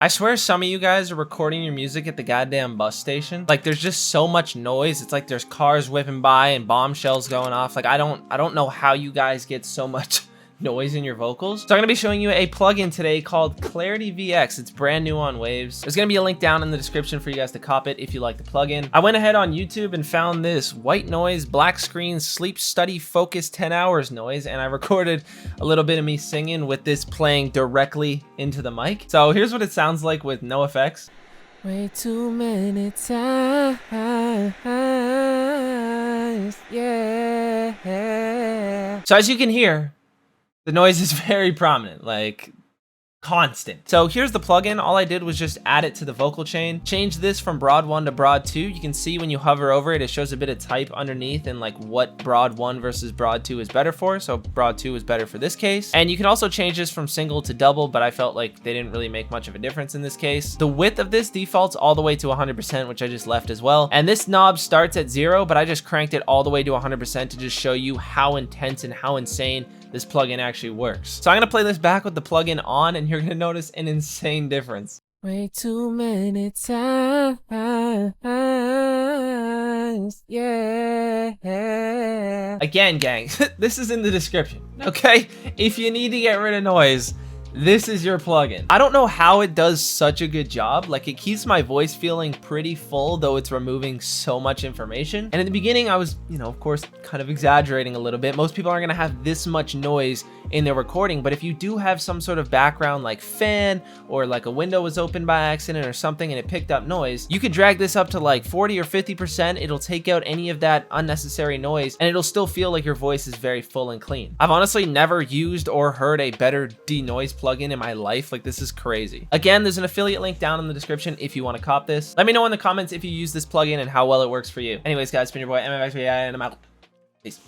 I swear some of you guys are recording your music at the goddamn bus station. Like, there's just so much noise. It's like there's cars whipping by and bombshells going off. Like, I don't know how you guys get so much noise in your vocals. So I'm gonna be showing you a plugin today called Clarity VX. It's brand new on Waves. There's gonna be a link down in the description for you guys to cop it if you like the plugin. I went ahead on YouTube and found this white noise, black screen, sleep study, focus 10 hours noise, and I recorded a little bit of me singing with this playing directly into the mic. So here's what it sounds like with no effects. Way too many times, yeah. So as you can hear, the noise is very prominent, like constant. So here's the plugin. All I did was just add it to the vocal chain, change this from broad 1 to broad 2. You can see when you hover over it, it shows a bit of type underneath and like what broad 1 versus broad 2 is better for. So broad 2 is better for this case. And you can also change this from single to double, but I felt like they didn't really make much of a difference in this case. The width of this defaults all the way to 100%, which I just left as well. And this knob starts at 0, but I just cranked it all the way to 100% to just show you how intense and how insane this plugin actually works. So I'm gonna play this back with the plugin on, and you're gonna notice an insane difference. Way too many times, yeah. Again, gang, this is in the description, okay? If you need to get rid of noise, this is your plugin. I don't know how it does such a good job. Like, it keeps my voice feeling pretty full, though it's removing so much information. And in the beginning, I was, of course, kind of exaggerating a little bit. Most people aren't gonna have this much noise in their recording, but if you do have some sort of background like fan or like a window was open by accident or something and it picked up noise, you could drag this up to like 40 or 50%. It'll take out any of that unnecessary noise and it'll still feel like your voice is very full and clean. I've honestly never used or heard a better denoise plugin in my life. Like, this is crazy. Again, there's an affiliate link down in the description if you want to cop this. Let me know in the comments if you use this plugin and how well it works for you. Anyways, guys, it's been your boy MMXVII, and I'm out. Peace.